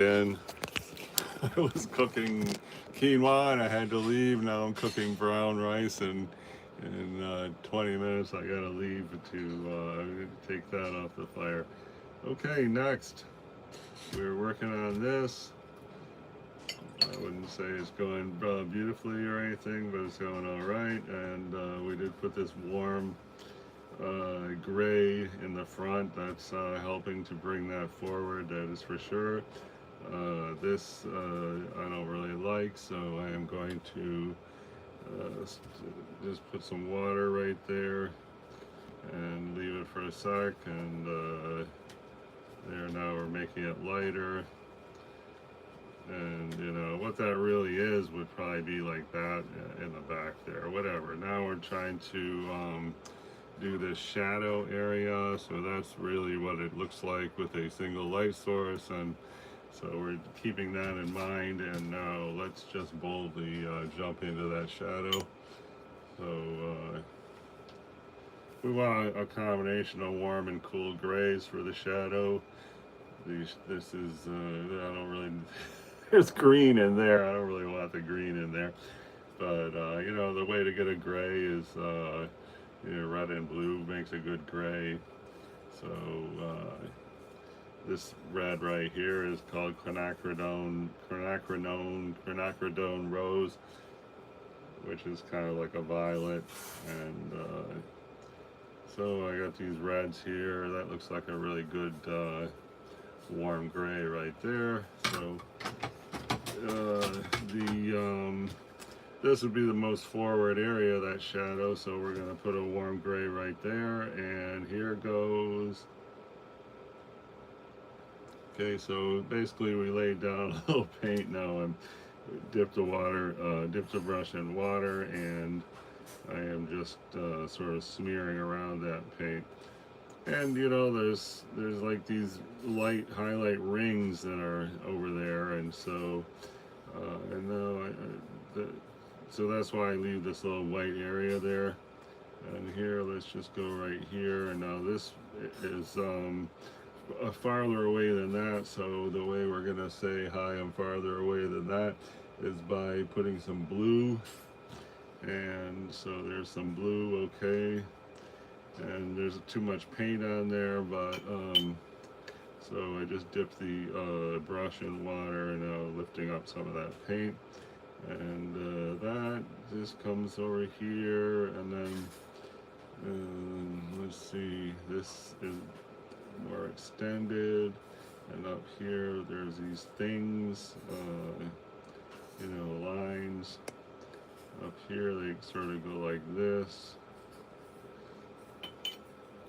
in. I was cooking quinoa and I had to leave. Now I'm cooking brown rice, and in 20 minutes I gotta leave to take that off the fire. Okay, next we're working on this. I wouldn't say it's going beautifully or anything, but it's going all right. And we did put this warm gray in the front. That's helping to bring that forward. That is for sure. This I don't really like, so I am going to just put some water right there and leave it for a sec. And there, now we're making it lighter. And you know what that really is would probably be like that in the back there, whatever. Now we're trying to do this shadow area, so that's really what it looks like with a single light source. And so we're keeping that in mind, and now let's just boldly jump into that shadow. So we want a combination of warm and cool grays for the shadow. This is I don't really there's green in there. I don't really want the green in there, but you know, the way to get a gray is you know, red and blue makes a good gray. So this red right here is called quinacridone rose, which is kind of like a violet. And so I got these reds here. That looks like a really good warm gray right there. So this would be the most forward area of that shadow, so we're going to put a warm gray right there, and here goes. Okay, so basically we laid down a little paint now and dipped the brush in water, and I am just sort of smearing around that paint. And you know, there's like these light highlight rings that are over there, and so and now so that's why I leave this little white area there. And here, let's just go right here. And now this is farther away than that. So the way we're gonna say hi, I'm farther away than that, is by putting some blue. And so there's some blue, okay. And there's too much paint on there, but so I just dipped the brush in water, and now lifting up some of that paint. And that just comes over here, and then let's see, this is more extended, and up here there's these things, you know, lines. Up here they sort of go like this.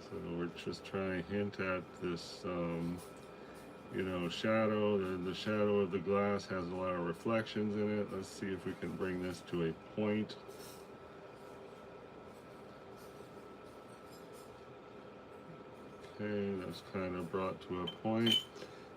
So we're just trying to hint at this you know, shadow. The shadow of the glass has a lot of reflections in it. Let's see if we can bring this to a point. Okay, that's kind of brought to a point.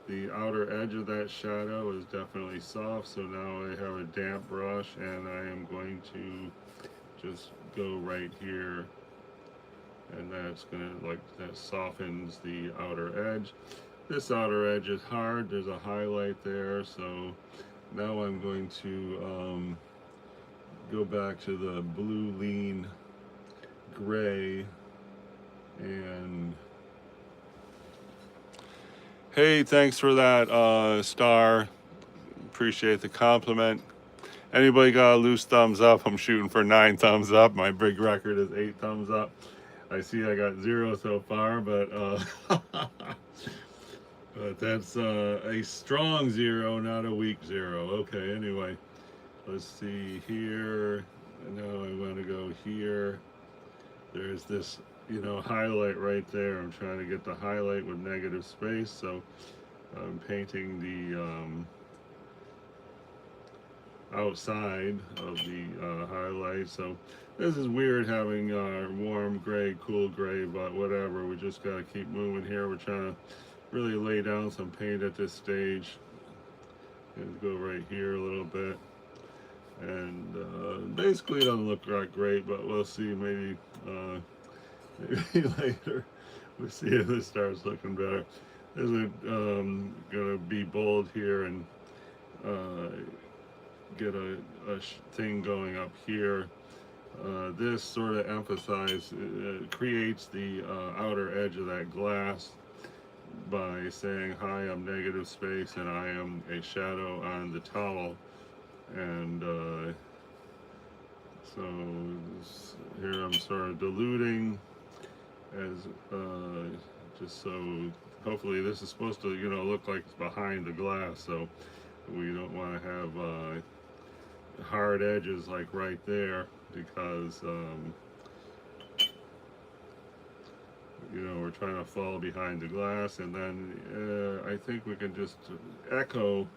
The outer edge of that shadow is definitely soft, so now I have a damp brush, and I am going to just go right here, and that's gonna, like, that softens the outer edge. This outer edge is hard. There's a highlight there, so now I'm going to go back to the blue lean gray. And hey, thanks for that star. Appreciate the compliment. Anybody got a loose thumbs up? I'm shooting for 9 thumbs up. My big record is 8 thumbs up. I see I got 0 so far, but but that's a strong 0, not a weak 0. Okay, anyway, let's see here. Now I want to go here. There's this, you know, highlight right there. I'm trying to get the highlight with negative space, so I'm painting the outside of the highlight. So this is weird having warm gray, cool gray, but whatever. We just got to keep moving here. We're trying to really lay down some paint at this stage, and go right here a little bit. And basically it doesn't look that great, but we'll see. Maybe maybe later we'll see if this starts looking better. Is it gonna be bold here and uh, get a thing going up here? This sort of creates the outer edge of that glass by saying, hi, I'm negative space and I am a shadow on the towel. And so here I'm sort of diluting as just so hopefully this is supposed to, you know, look like it's behind the glass. So we don't want to have hard edges like right there because you know, we're trying to fall behind the glass. And then I think we can just echo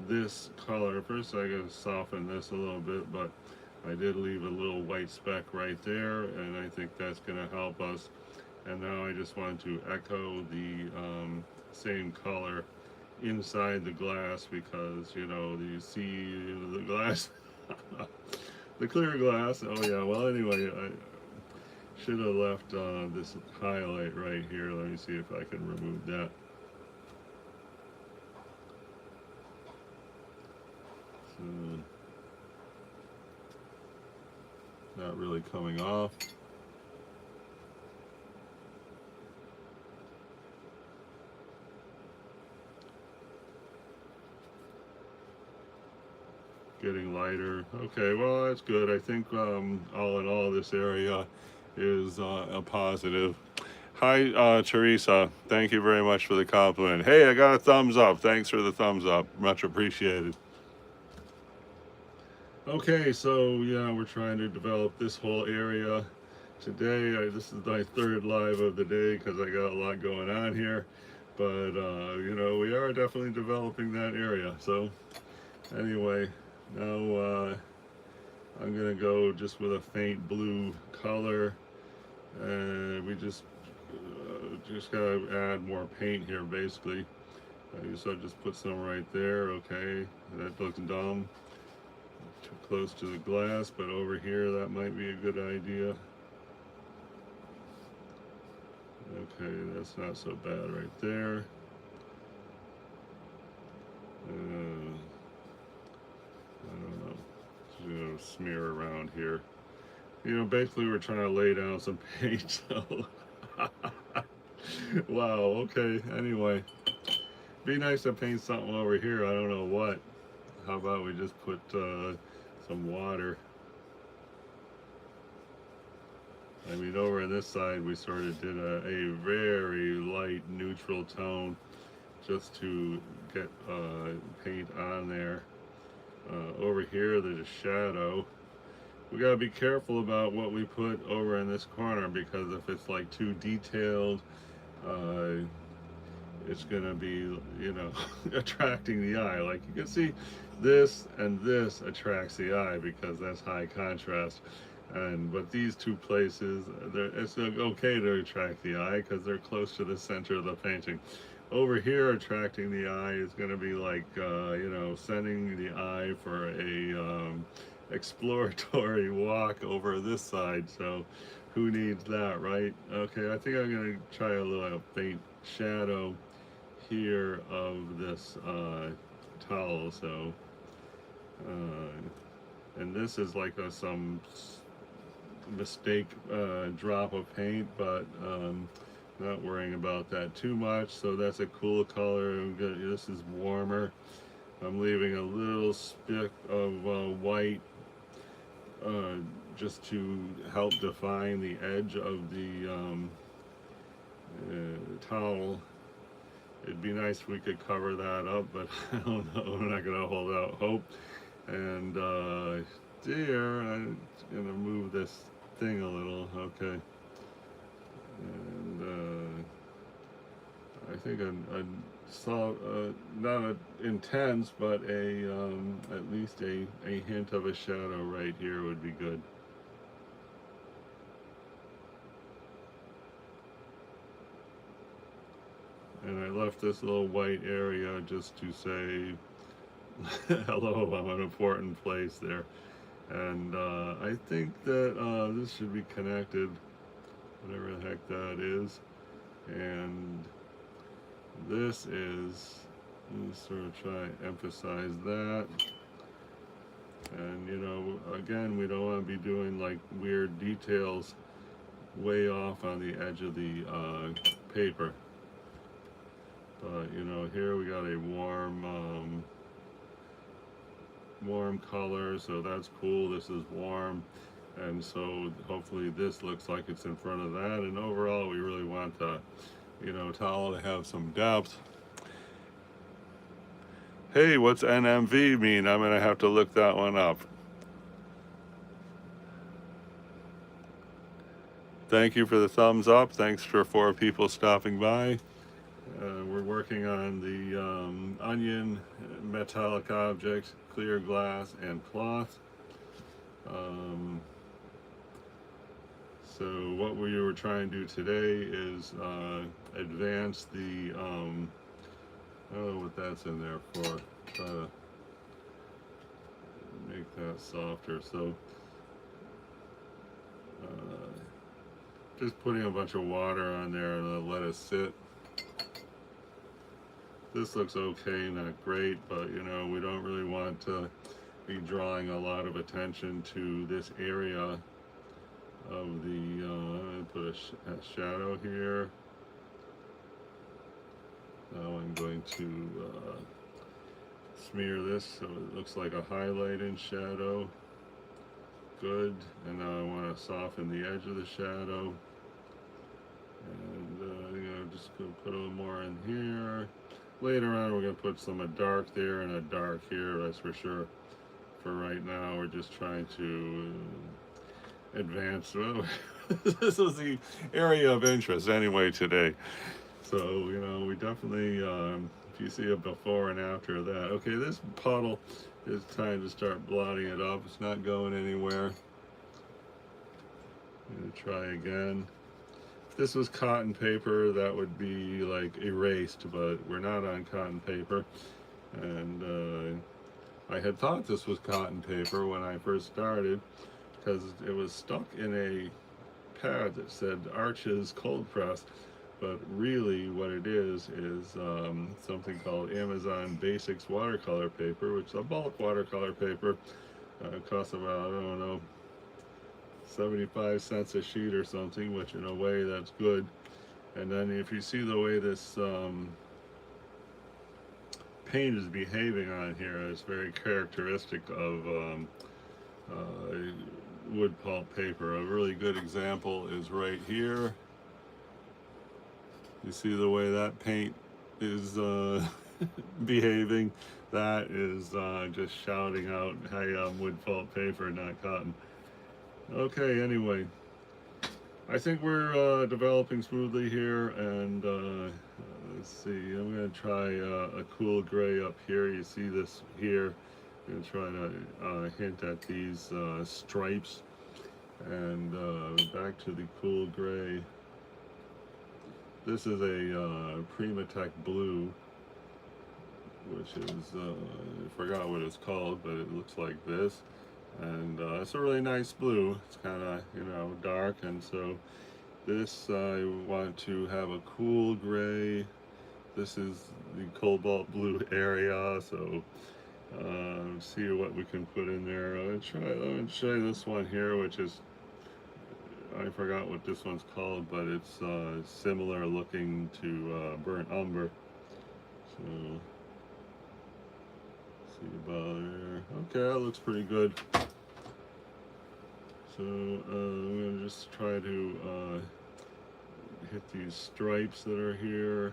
this color. First I gotta soften this a little bit, but I did leave a little white speck right there, and I think that's gonna help us. And now I just want to echo the same color inside the glass because, you know, you see the glass, the clear glass. Oh yeah, well anyway, I should have left this highlight right here. Let me see if I can remove that. So, not really coming off. Getting lighter. Okay, well that's good. I think all in all this area is a positive. Hi, Teresa. Thank you very much for the compliment. Hey, I got a thumbs up. Thanks for the thumbs up. Much appreciated. Okay, so yeah, we're trying to develop this whole area today. This is my third live of the day because I got a lot going on here. But, you know, we are definitely developing that area. So, anyway, now I'm going to go just with a faint blue color. And we just gotta add more paint here, basically. So I just put some right there. Okay, that looks dumb, too close to the glass, but over here that might be a good idea. Okay, that's not so bad right there. I don't know. Just gonna smear around here. You know, basically we're trying to lay down some paint. So, wow. Okay. Anyway, be nice to paint something over here. I don't know what. How about we just put some water? I mean, over on this side, we sort of did a very light neutral tone just to get paint on there. Over here, there's a shadow. We gotta be careful about what we put over in this corner because if it's like too detailed, it's gonna be, you know, attracting the eye. Like you can see, this and this attracts the eye because that's high contrast. But these two places, it's okay to attract the eye because they're close to the center of the painting. Over here, attracting the eye is going to be like, you know, sending the eye for a exploratory walk over this side. So, who needs that, right? Okay, I think I'm going to try a little faint shadow here of this towel. So, and this is like some mistake drop of paint, but not worrying about that too much. So that's a cool color. This is warmer. I'm leaving a little speck of white just to help define the edge of the towel. It'd be nice if we could cover that up, but I don't know. I'm not going to hold out hope. And there, I'm going to move this thing a little. Okay. And I think I saw not a intense, but at least a hint of a shadow right here would be good. And I left this little white area just to say hello, I'm an important place there. And I think that this should be connected, whatever the heck that is. And This is, sort of try to emphasize that. And you know, again, we don't want to be doing like weird details way off on the edge of the paper. But you know, here we got a warm color, so that's cool. This is warm, and so hopefully this looks like it's in front of that. And overall, we really want the, you know, towel to have some depth. Hey, what's NMV mean? I'm gonna have to look that one up. Thank you for the thumbs up. Thanks for 4 people stopping by. We're working on the onion, metallic object, clear glass, and cloth. So what we were trying to do today is advance the, I don't know what that's in there for, try to make that softer. So just putting a bunch of water on there and let it sit. This looks okay, not great, but you know, we don't really want to be drawing a lot of attention to this area of the, put a shadow here. Now I'm going to smear this so it looks like a highlight in shadow. Good. And now I want to soften the edge of the shadow. And you know, just go put a little more in here. Later on, we're going to put some dark there and a dark here, that's for sure. For right now, we're just trying to advance. Well, this was the area of interest anyway today. So, you know, we definitely, if you see a before and after of that. Okay, this puddle is time to start blotting it up. It's not going anywhere. I'm going to try again. If this was cotton paper, that would be like erased, but we're not on cotton paper. And I had thought this was cotton paper when I first started, because it was stuck in a pad that said Arches cold press. But really what it is something called Amazon Basics watercolor paper, which is a bulk watercolor paper. It costs about, I don't know, 75 cents a sheet or something, which in a way that's good. And then if you see the way this paint is behaving on here, it's very characteristic of wood pulp paper. A really good example is right here. You see the way that paint is behaving? That is just shouting out, hey, I'm wood pulp paper, not cotton. Okay, anyway, I think we're developing smoothly here, and let's see, I'm going to try a cool gray up here. You see this here. I'm going to try to hint at these stripes, and back to the cool gray. This is a Primatech blue, which is, I forgot what it's called, but it looks like this. And it's a really nice blue. It's kind of, you know, dark, and so this I want to have a cool gray. This is the cobalt blue area, so see what we can put in there. Let me show you this one here, which is, I forgot what this one's called, but it's similar looking to burnt umber. So, see about there. Okay, that looks pretty good. So I'm going to just try to hit these stripes that are here.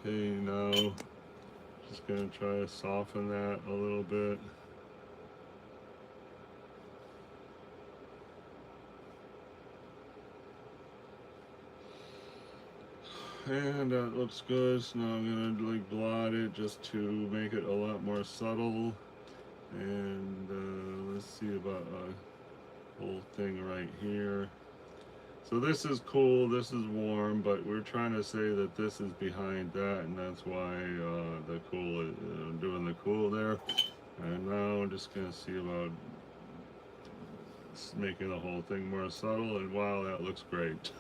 Okay, now just going to try to soften that a little bit. And that looks good, so now I'm gonna like blot it just to make it a lot more subtle. And let's see about a whole thing right here. So this is cool, this is warm, but we're trying to say that this is behind that, and that's why the cool is doing the cool there. And now I'm just gonna see about making the whole thing more subtle, and wow, that looks great.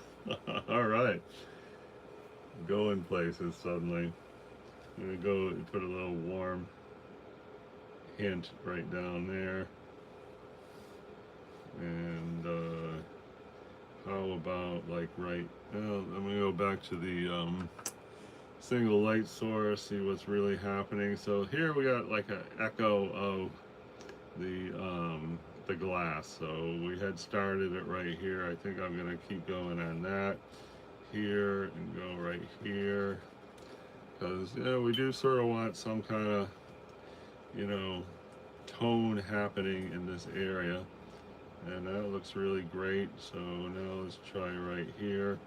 All right, going places suddenly. I'm gonna go and put a little warm hint right down there, and how about like right? Well, I'm gonna go back to the single light source, see what's really happening. So here we got like an echo of the glass. So we had started it right here. I think I'm gonna keep going on that here and go right here, because we do sort of want some kind of you know tone happening in this area, and that looks really great. So now let's try right here,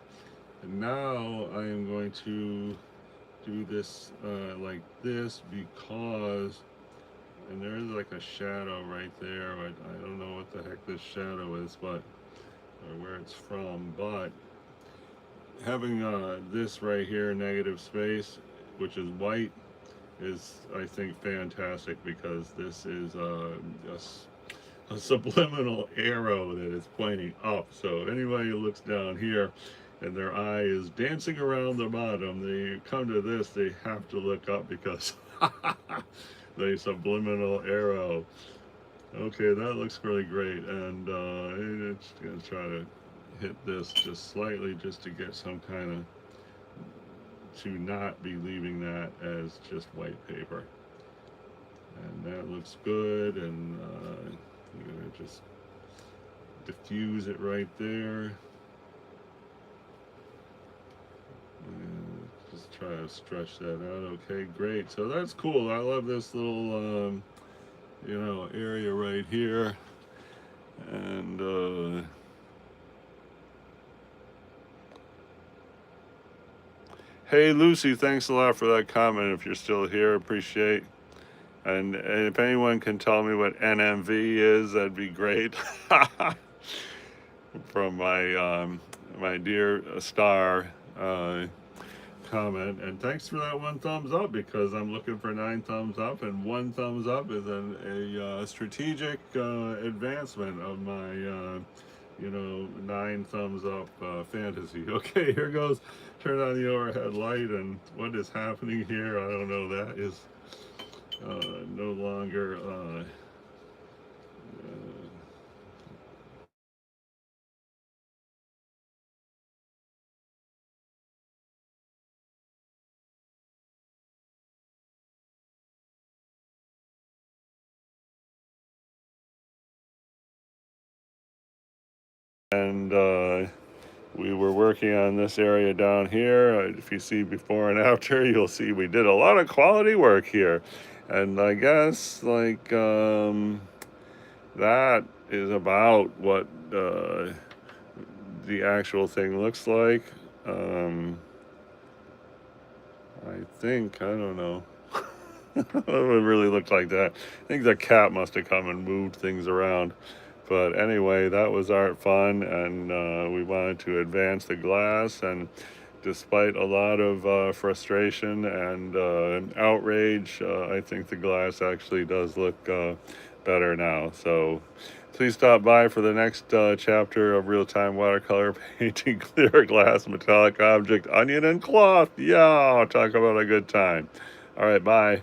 and now I am going to do this like this, because and there is like a shadow right there. I don't know what the heck this shadow is, but or where it's from, but having this right here, negative space, which is white, is I think fantastic, because this is a subliminal arrow that is pointing up. So anybody who looks down here and their eye is dancing around the bottom, they come to this, they have to look up, because the subliminal arrow. Okay, that looks really great, and it's gonna try to hit this just slightly, just to get some kind of, to not be leaving that as just white paper. And that looks good, and I'm gonna just diffuse it right there. And just try to stretch that out. Okay, great. So that's cool. I love this little area right here. And hey Lucy, thanks a lot for that comment. If you're still here, appreciate. And if anyone can tell me what NMV is, that'd be great. From my dear star comment. And thanks for that one thumbs up, because I'm looking for 9 thumbs up, and 1 thumbs up is a strategic advancement of my 9 thumbs up fantasy. Okay, here goes. Turn on the overhead light, and what is happening here, I don't know. That is no longer and we were working on this area down here. If you see before and after, you'll see we did a lot of quality work here. And I guess like that is about what the actual thing looks like. I think, I don't know. It really looked like that. I think the cat must have come and moved things around. But anyway, that was art fun, and we wanted to advance the glass, and despite a lot of frustration and outrage, I think the glass actually does look better now. So please stop by for the next chapter of real-time watercolor painting clear glass, metallic object, onion, and cloth. Yeah, talk about a good time. All right, bye.